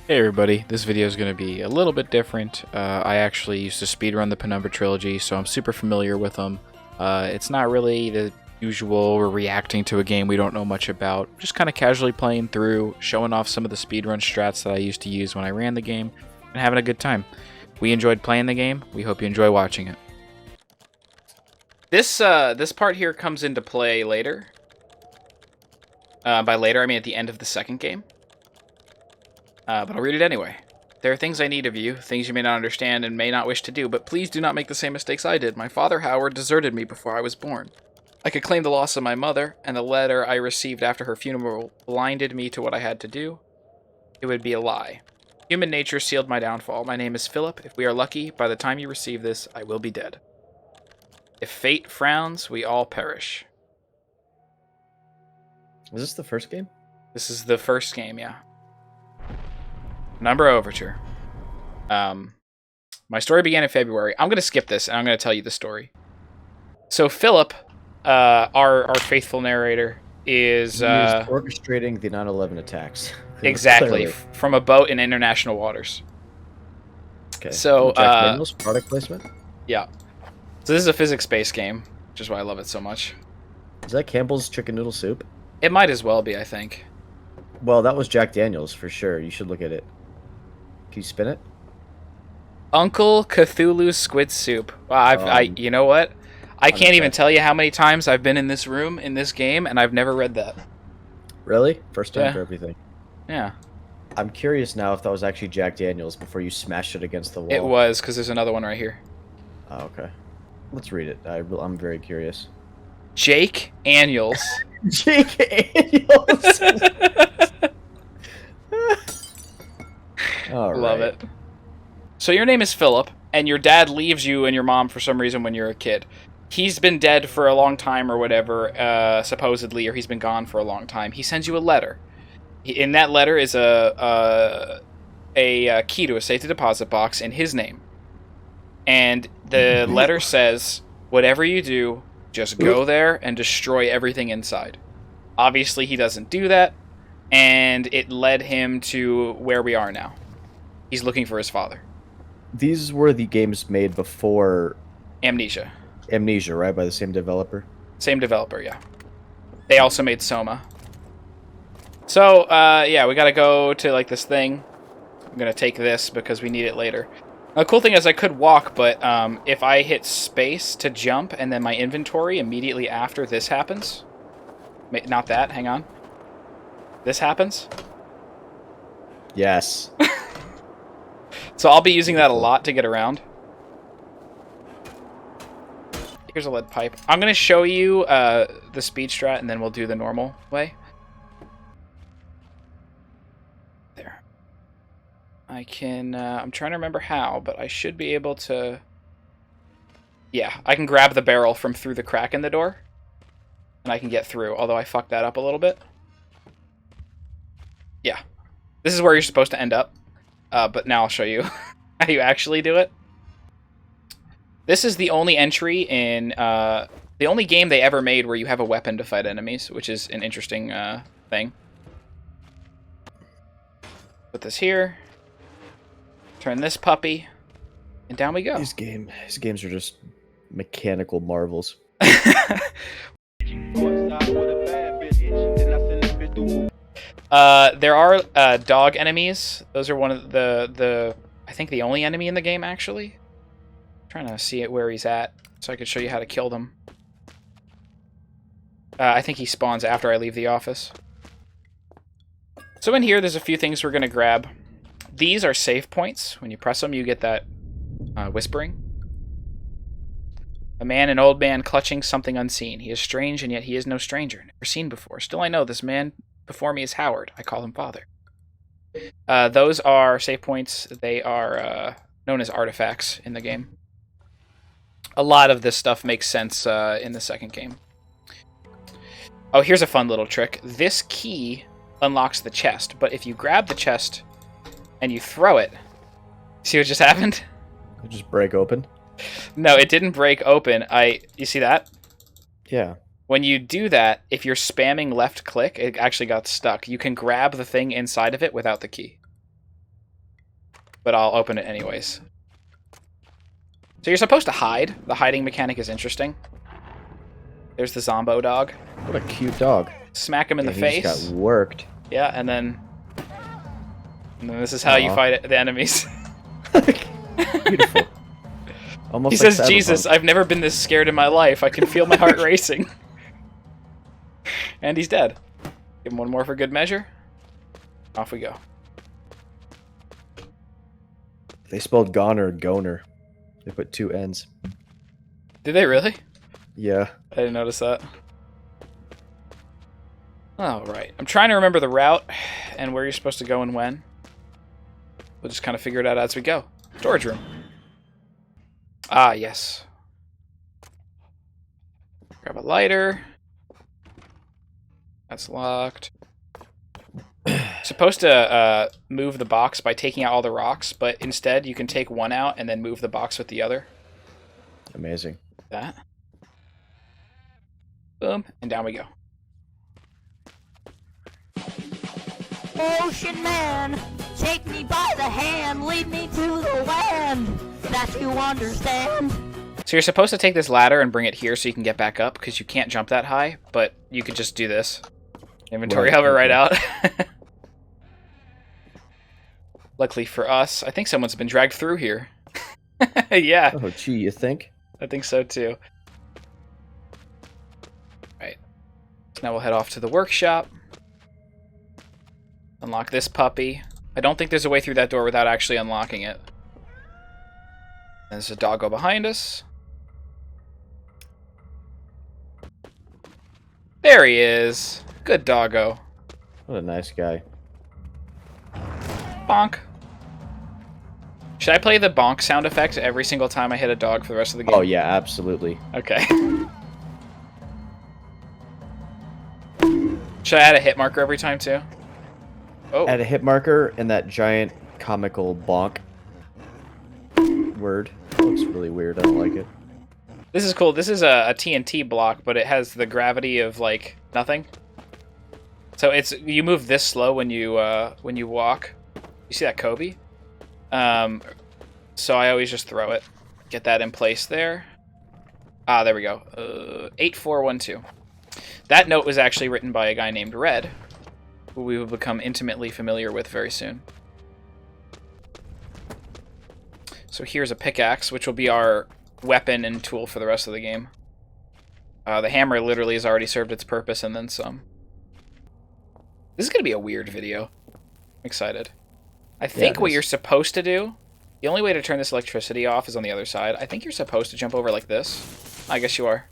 Hey everybody, this video is going to be a little bit different. I actually used to speedrun the Penumbra trilogy, so I'm super familiar with them. It's not really the usual we're reacting to a game we don't know much about, just kind of casually playing through, showing off some of the speedrun strats that I used to use when I ran the game, and having a good time. We enjoyed playing the game, we hope you enjoy watching it. This part here comes into play later. By later, I mean at the end of the second game. But I'll read it anyway. There are things I need of you, things you may not understand and may not wish to do, but please do not make the same mistakes I did. My father, Howard, deserted me before I was born. I could claim the loss of my mother, and the letter I received after her funeral blinded me to what I had to do. It would be a lie. Human nature sealed my downfall. My name is Phillip. If we are lucky, by the time you receive this, I will be dead. If fate frowns, we all perish. Was this the first game? This is the first game, yeah. Penumbra Overture. My story began in February. I'm going to skip this, and I'm going to tell you the story. So Phillip, our faithful narrator, is orchestrating the 9/11 attacks. Exactly, from a boat in international waters. Okay. So Jack Daniels, product placement. Yeah. So this is a physics-based game, which is why I love it so much. Is that Campbell's chicken noodle soup? It might as well be, I think. Well, that was Jack Daniels for sure. You should look at it. Can you spin it? Uncle Cthulhu's Squid Soup. Wow, you know what? I can't even tell you how many times I've been in this room in this game, and I've never read that. Really? First time for everything. Yeah. I'm curious now if that was actually Jack Daniels before you smashed it against the wall. It was, because there's another one right here. Oh, okay. Let's read it. I'm very curious. Jake Daniels. Jake Daniels. All right. Love it. So your name is Phillip, and your dad leaves you and your mom for some reason when you're a kid. He's been dead for a long time or whatever, supposedly, or he's been gone for a long time. He sends you a letter. In that letter is a key to a safe deposit box in his name. And the letter says, whatever you do, just go there and destroy everything inside. Obviously, he doesn't do that, and it led him to where we are now. He's looking for his father. These were the games made before Amnesia. Amnesia, right? By the same developer? Same developer, yeah. They also made Soma. So, yeah, we gotta go to, like, this thing. I'm gonna take this because we need it later. The cool thing is I could walk, but if I hit space to jump and then my inventory immediately after this happens... Not that, hang on. This happens. Yes. So I'll be using that a lot to get around. Here's a lead pipe. I'm going to show you the speed strat, and then we'll do the normal way. There. I can... I'm trying to remember how, but I should be able to... Yeah, I can grab the barrel from through the crack in the door, and I can get through, although I fucked that up a little bit. Yeah. This is where you're supposed to end up. But now I'll show you how you actually do it. This is the only entry in... the only game they ever made where you have a weapon to fight enemies, which is an interesting thing. Put this here. Turn this puppy. And down we go. These games are just mechanical marvels. There are dog enemies. Those are one of the I think the only enemy in the game, actually. I'm trying to see it where he's at so I could show you how to kill them. I think he spawns after I leave the office. So in here, there's a few things we're going to grab. These are save points. When you press them, you get that whispering. A man, an old man, clutching something unseen. He is strange, and yet he is no stranger. Never seen before. Still I know this man before me is Howard. I call him father. Those are save points. They are known as artifacts in the game. A lot of this stuff makes sense in the second game. Oh, here's a fun little trick. This key unlocks the chest, but if you grab the chest and you throw it... See what just happened? It just break open? No, it didn't break open. You see that? Yeah. When you do that, if you're spamming left click, it actually got stuck. You can grab the thing inside of it without the key. but I'll open it anyways. So you're supposed to hide. The hiding mechanic is interesting. There's the Zombo dog. What a cute dog. Smack him in the He face. just got worked. Yeah, and then this is how you fight the enemies. Beautiful. Almost He like says, Jesus, I've never been this scared in my life. I can feel my heart racing. And he's dead. Give him one more for good measure. Off we go. They spelled goner goner. They put 2 N's. Did they really? Yeah. I didn't notice that. Alright. I'm trying to remember the route and where you're supposed to go and when. We'll just kind of figure it out as we go. Storage room. Ah, yes. Grab a lighter. That's locked. Supposed to move the box by taking out all the rocks, but instead you can take one out and then move the box with the other. Amazing. That. Boom, and down we go. Ocean man, take me by the hand, lead me to the land that you understand. So you're supposed to take this ladder and bring it here so you can get back up, because you can't jump that high, but you could just do this. Inventory hover right out. Luckily for us, I think someone's been dragged through here. Yeah. Oh, gee, you think? I think so too. Right. So now we'll head off to the workshop. Unlock this puppy. I don't think there's a way through that door without actually unlocking it. There's a doggo behind us. There he is. Good doggo. What a nice guy. Bonk. Should I play the bonk sound effect every single time I hit a dog for the rest of the game? Oh, yeah, absolutely. Okay. Should I add a hit marker every time, too? Oh. Add a hit marker and that giant comical bonk word. That looks really weird. I don't like it. This is cool. This is a TNT block, but it has the gravity of, like, nothing. So it's you move this slow when you walk. You see that Kobe? So I always just throw it. Get that in place there. Ah, there we go. 8412. That note was actually written by a guy named Red, who we will become intimately familiar with very soon. So here's a pickaxe, which will be our weapon and tool for the rest of the game. The hammer literally has already served its purpose and then some. This is going to be a weird video. I'm excited. I think what you're supposed to do, the only way to turn this electricity off is on the other side. I think you're supposed to jump over like this. I guess you are.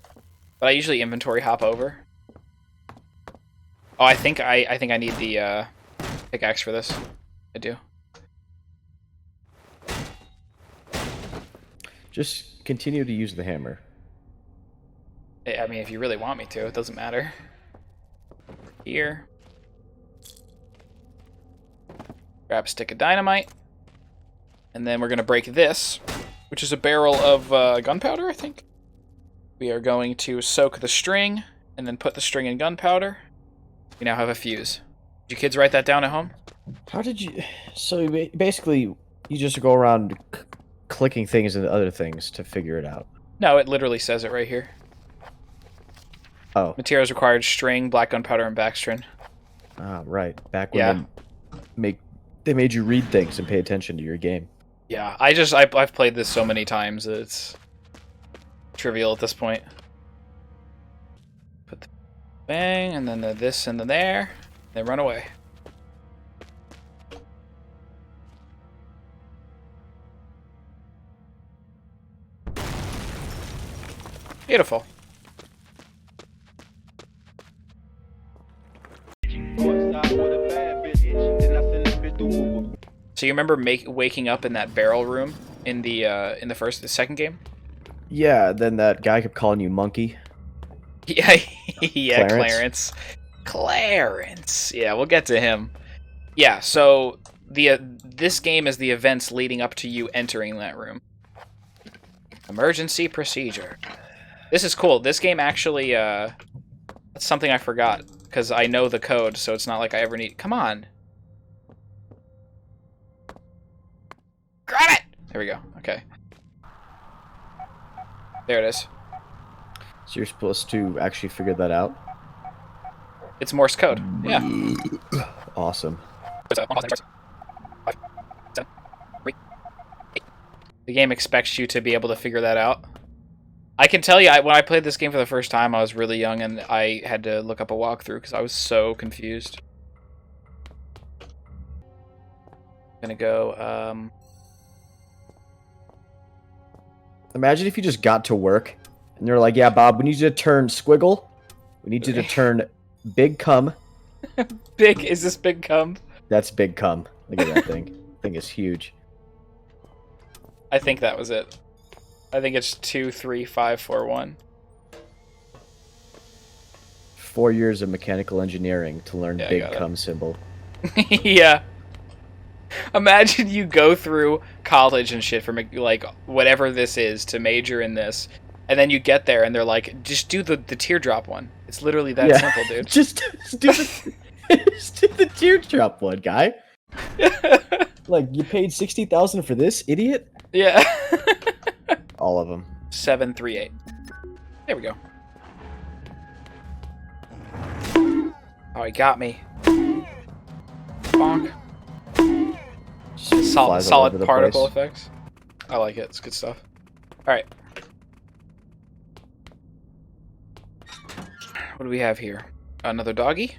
But I usually inventory hop over. Oh, I think I need the pickaxe for this. I do. Just continue to use the hammer. I mean, if you really want me to, it doesn't matter. Here. Grab a stick of dynamite. And then we're going to break this, which is a barrel of gunpowder, I think. We are going to soak the string, and then put the string in gunpowder. We now have a fuse. Did you kids write that down at home? How did you... So basically, you just go around clicking things into other things to figure it out. No, it literally says it right here. Oh. Materials required: string, black gunpowder, and backstring. Ah, right. Back when they made you read things and pay attention to your game. Yeah, I've played this so many times that it's trivial at this point. Put the bang, and then the this and the there, then run away. Beautiful. So you remember waking up in that barrel room in the second game? Yeah, then that guy kept calling you monkey. Yeah, yeah, Clarence. Clarence. Yeah, we'll get to him. Yeah, so this game is the events leading up to you entering that room. Emergency procedure. This is cool. This game actually, that's something I forgot, because I know the code, so it's not like I ever need... Come on. There we go. Okay. There it is. So you're supposed to actually figure that out? It's Morse code. Yeah. Awesome. The game expects you to be able to figure that out. I can tell you, when I played this game for the first time, I was really young, and I had to look up a walkthrough because I was so confused. I'm gonna go, Imagine if you just got to work, and they're like, yeah, Bob, we need you to turn squiggle. We need you to turn big cum. Is this big cum? That's big cum. Look at that thing. Thing is huge. I think that was it. I think it's 2, 3, 5, 4, 1. 4 years of mechanical engineering to learn Yeah, big cum symbol. Yeah. Imagine you go through college and shit for like whatever this is to major in this, and then you get there and they're like, just do the teardrop one. It's literally that simple, dude. just do the teardrop one, guy. Like, you paid $60,000 for this, idiot? Yeah. All of them. 7, 3, 8. There we go. Oh, he got me. Bonk. Solid particle effects. I like it. It's good stuff. Alright. What do we have here? Another doggy?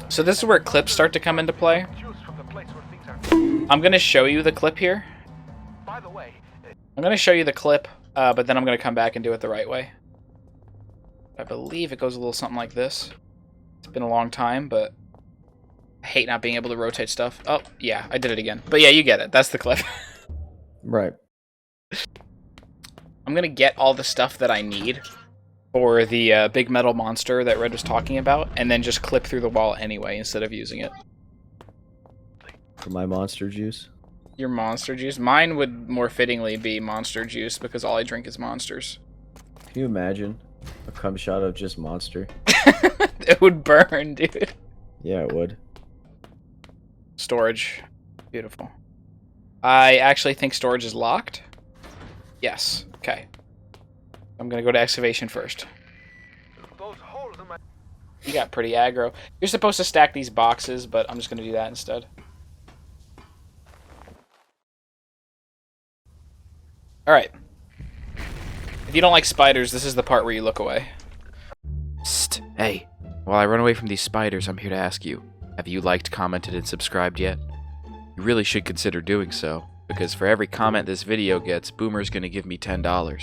So this is where clips start to come into play. I'm going to show you the clip here. I'm going to show you the clip, but then I'm going to come back and do it the right way. I believe it goes a little something like this. It's been a long time, but I hate not being able to rotate stuff. Oh, yeah, I did it again. But yeah, you get it. That's the clip. Right. I'm going to get all the stuff that I need for the big metal monster that Red was talking about, and then just clip through the wall anyway instead of using it. For my monster juice? Your monster juice? Mine would more fittingly be monster juice because all I drink is monsters. Can you imagine a cum shot of just monster? It would burn, dude. Yeah, it would. Storage. Beautiful. I actually think storage is locked. Yes. Okay. I'm gonna go to excavation first. You got pretty aggro. You're supposed to stack these boxes, but I'm just gonna do that instead. Alright. If you don't like spiders, this is the part where you look away. Psst. Hey. While I run away from these spiders, I'm here to ask you, have you liked, commented, and subscribed yet? You really should consider doing so, because for every comment this video gets, Boomer's gonna give me $10.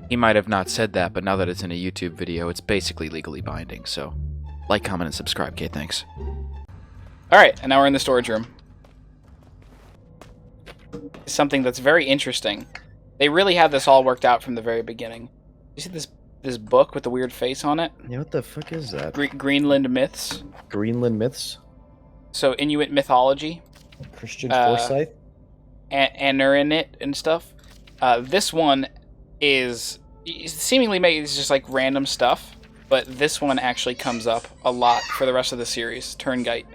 He might have not said that, but now that it's in a YouTube video, it's basically legally binding, so like, comment, and subscribe, okay, thanks. Alright, and now we're in the storage room. Something that's very interesting. They really had this all worked out from the very beginning. You see this book with the weird face on it? Yeah, what the fuck is that? Greenland myths. Greenland myths? So Inuit mythology. Christian Forsyth? And they're in it and stuff. This one is seemingly made it's just like random stuff, but this one actually comes up a lot for the rest of the series. Turngite.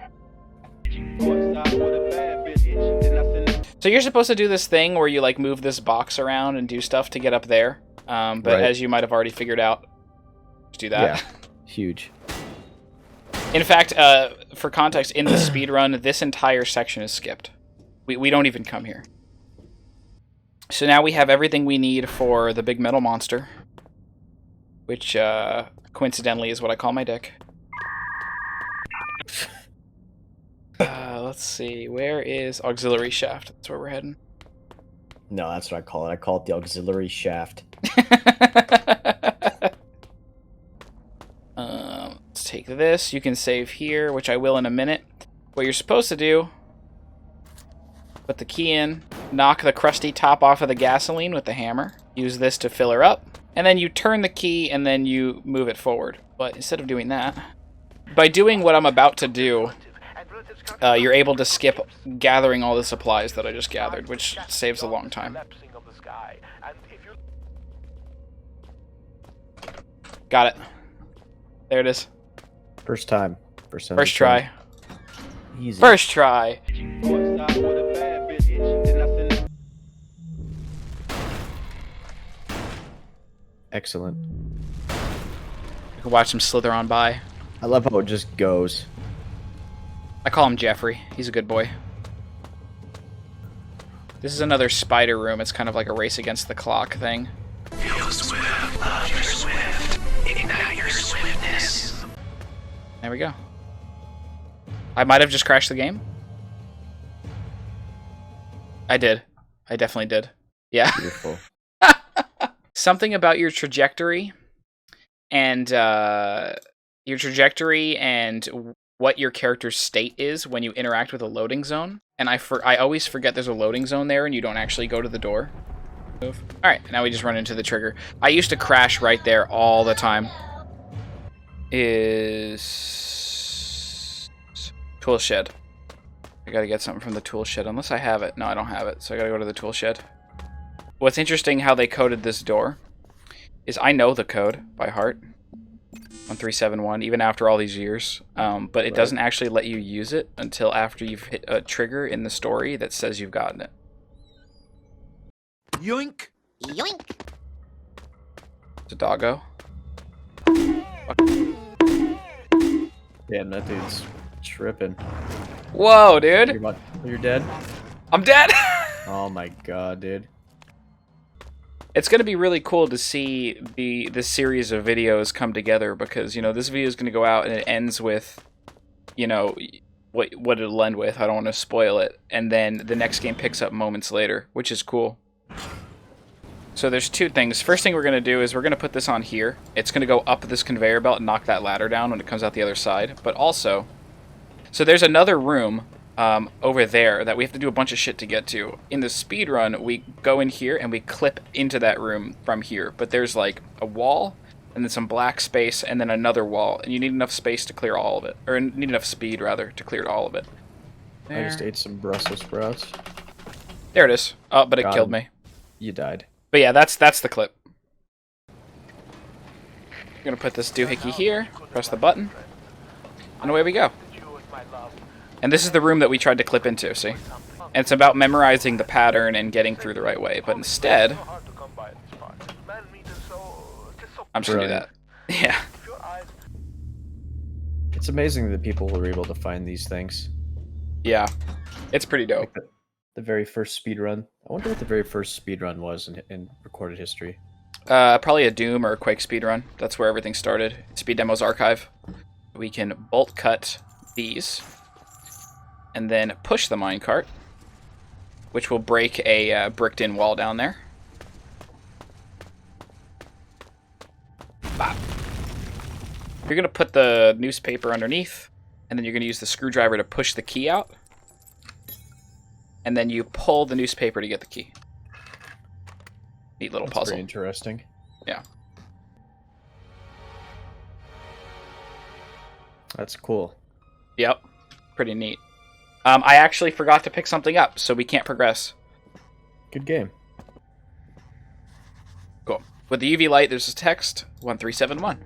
So you're supposed to do this thing where you like move this box around and do stuff to get up there. But right. As you might have already figured out, just do that. Yeah, huge. In fact, for context, in the speedrun, this entire section is skipped. We don't even come here. So now we have everything we need for the big metal monster, which coincidentally is what I call my dick. Let's see, where is auxiliary shaft? That's where we're heading. No, that's what I call it. I call it the auxiliary shaft. Let's take this. You can save here, which I will in a minute. What you're supposed to do, put the key in, knock the crusty top off of the gasoline with the hammer, use this to fill her up, and then you turn the key and then you move it forward. But instead of doing that, by doing what I'm about to do, you're able to skip gathering all the supplies that I just gathered, which saves a long time. Got it. There it is. First time. First try. Easy. First try. Excellent. You can watch him slither on by. I love how it just goes. I call him Jeffrey. He's a good boy. This is another spider room. It's kind of like a race against the clock thing. Feel swift, love your swift, ignite your swiftness. There we go. I might have just crashed the game. I did. I definitely did. Yeah. Beautiful. Something about your trajectory and what your character's state is when you interact with a loading zone. And I always forget there's a loading zone there and you don't actually go to the door. Move. Alright, now we just run into the trigger. I used to crash right there all the time. Is... Tool shed. I gotta get something from the tool shed, unless I have it. No, I don't have it, so I gotta go to the tool shed. What's interesting how they coded this door is I know the code by heart. 1371, even after all these years. But it doesn't actually let you use it until after you've hit a trigger in the story that says you've gotten it. Yoink! Yoink! It's a doggo. Damn, that dude's tripping. Whoa, dude! You're dead? I'm dead! Oh my god, dude. It's going to be really cool to see this series of videos come together because, you know, this video is going to go out and it ends with, you know, what it'll end with. I don't want to spoil it. And then the next game picks up moments later, which is cool. So there's two things. First thing we're going to do is we're going to put this on here. It's going to go up this conveyor belt and knock that ladder down when it comes out the other side. But also, so there's another room over there that we have to do a bunch of shit to get to. In the speedrun, we go in here and we clip into that room from here. But there's like a wall and then some black space and then another wall. And you need enough space to clear all of it. Or need enough speed, rather, to clear all of it. I just ate some Brussels sprouts. There it is. Oh, but it Got killed him. me. You died. But yeah, that's the clip. We're gonna put this doohickey here, press the button, and away we go. And this is the room that we tried to clip into, see? And it's about memorizing the pattern and getting through the right way. But instead, I'm just gonna do that. Yeah. It's amazing that people were able to find these things. Yeah. It's pretty dope. Like the very first speedrun. I wonder what the very first speedrun was in recorded history. Probably a Doom or a Quake speedrun. That's where everything started. Speed Demos Archive. We can bolt cut these. And then push the minecart, which will break a bricked-in wall down there. Bop. You're going to put the newspaper underneath, and then you're going to use the screwdriver to push the key out. And then you pull the newspaper to get the key. Neat little puzzle. Very interesting. Yeah. That's cool. Yep. Pretty neat. I actually forgot to pick something up, so we can't progress. Good game. Cool. With the UV light, there's a text, 1371.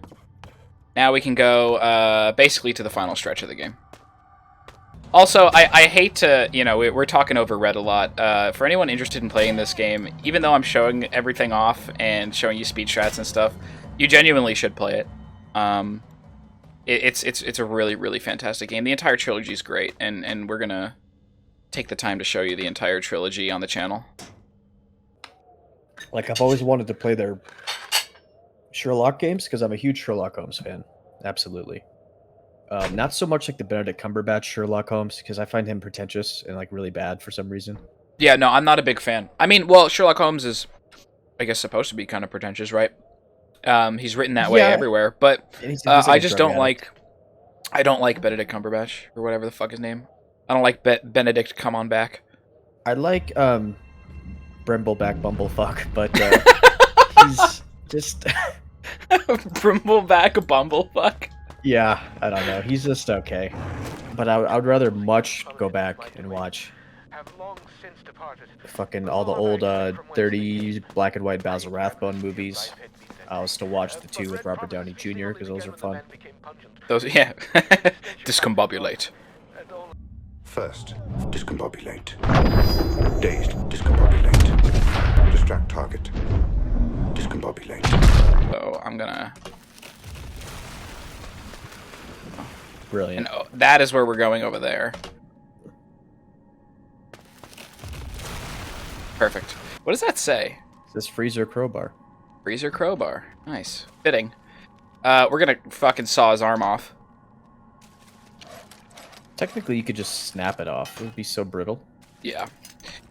Now we can go basically to the final stretch of the game. Also, I hate to, you know, we're talking over red a lot. For anyone interested in playing this game, even though I'm showing everything off and showing you speed strats and stuff, you genuinely should play it. It's a really, really fantastic game. The entire trilogy is great, and we're gonna take the time to show you the entire trilogy on the channel. Like, I've always wanted to play their Sherlock games because I'm a huge Sherlock Holmes fan. Absolutely. Not so much like the Benedict Cumberbatch Sherlock Holmes because I find him pretentious and like really bad for some reason. Yeah, no, I'm not a big fan. I mean, well, Sherlock Holmes is, I guess, supposed to be kind of pretentious, right? He's written that way everywhere, but He's I just don't like. I don't like Benedict Cumberbatch or whatever the fuck his name. I don't like Benedict. Come on back. I like Brimbleback Bumblefuck, but he's just Brimbleback Bumblefuck. yeah. I don't know. He's just okay, but I would rather much go back and watch fucking all the old 30s black and white Basil Rathbone movies. I was to watch the two with Robert Downey Jr. because those are fun. Those, yeah. Discombobulate. First, discombobulate. Dazed, discombobulate. Distract target. Discombobulate. So I'm gonna... Brilliant. And that is where we're going over there. Perfect. What does that say? This freezer crowbar. Freezer crowbar. Nice. Fitting. We're gonna fucking saw his arm off. Technically, you could just snap it off. It would be so brittle. Yeah.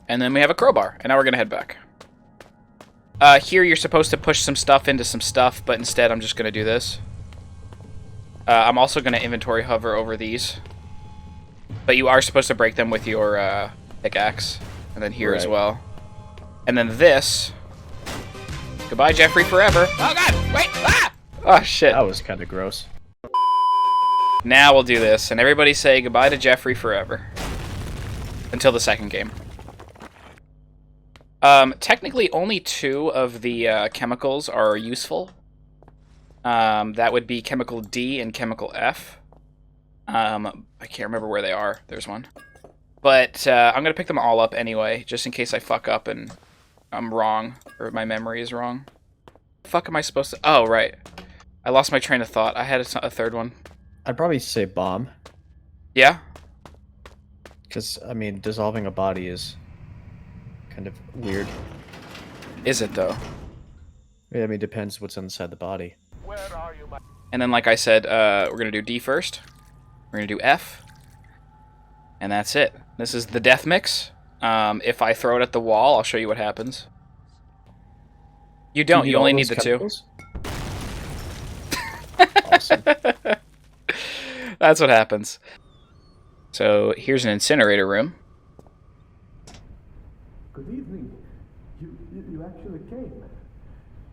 And then we have a crowbar, and now we're gonna head back. Here you're supposed to push some stuff into some stuff, but instead I'm just gonna do this. I'm also gonna inventory hover over these. But you are supposed to break them with your pickaxe. And then here as well. And then this. Goodbye, Jeffrey, forever. Oh god! Wait! Ah! Oh shit. That was kind of gross. Now we'll do this, and everybody say goodbye to Jeffrey forever. Until the second game. Technically, only 2 of the chemicals are useful. That would be chemical D and chemical F. I can't remember where they are. There's one. But I'm going to pick them all up anyway, just in case I fuck up and I'm wrong, or my memory is wrong. The fuck am I supposed to... Oh, right. I lost my train of thought. I had a third one. I'd probably say bomb. Yeah? Because, I mean, dissolving a body is kind of weird. Is it, though? Yeah, I mean, it depends what's inside the body. And then, like I said, we're going to do D first. We're going to do F. And that's it. This is the death mix. If I throw it at the wall, I'll show you what happens. You don't. You only need the chemicals? 2. Awesome. That's what happens. So here's an incinerator room. Good evening. You actually came.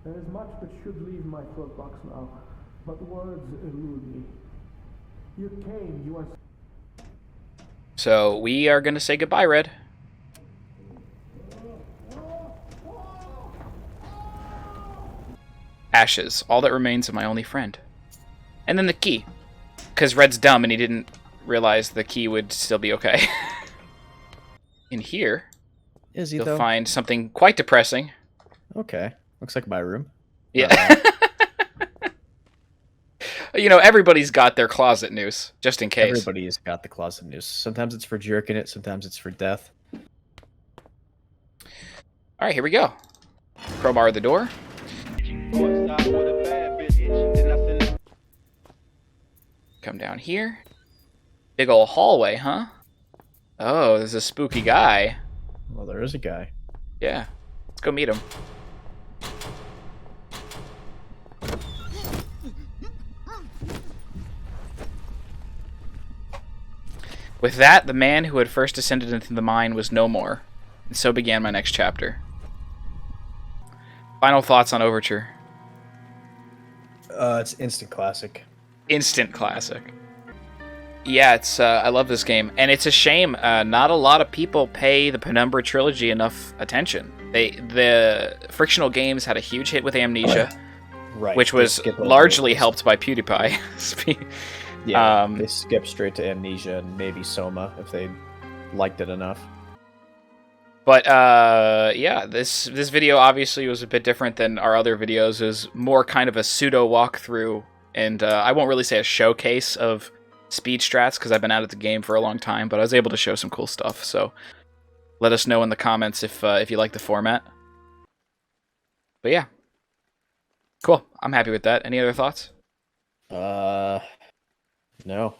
There is much that should leave my throat box now, but words elude me. You came. You are. So we are going to say goodbye, Red. Ashes. All that remains of my only friend. And then the key. Because Red's dumb and he didn't realize the key would still be okay. In here, Is he, you'll though? find something quite depressing. Okay. Looks like my room. Yeah. You know, everybody's got their closet news, just in case. Everybody's got the closet news. Sometimes it's for jerking it, sometimes it's for death. Alright, here we go. Crowbar the door. Come down here. Big ol' hallway, huh? Oh, there's a spooky guy. Well, there is a guy. Yeah. Let's go meet him. With that, the man who had first descended into the mine was no more, and so began my next chapter. Final thoughts on Overture. It's instant classic. Instant classic. Yeah, it's I love this game, and it's a shame not a lot of people pay the Penumbra trilogy enough attention. The frictional games had a huge hit with Amnesia, Right. which they was skip over largely it. helped by PewDiePie. Yeah, they skip straight to Amnesia and maybe Soma if they liked it enough. But yeah, this video obviously was a bit different than our other videos. It was more kind of a pseudo walkthrough, and I won't really say a showcase of speed strats because I've been out of the game for a long time, but I was able to show some cool stuff. So let us know in the comments if you like the format. But yeah, cool. I'm happy with that. Any other thoughts? No.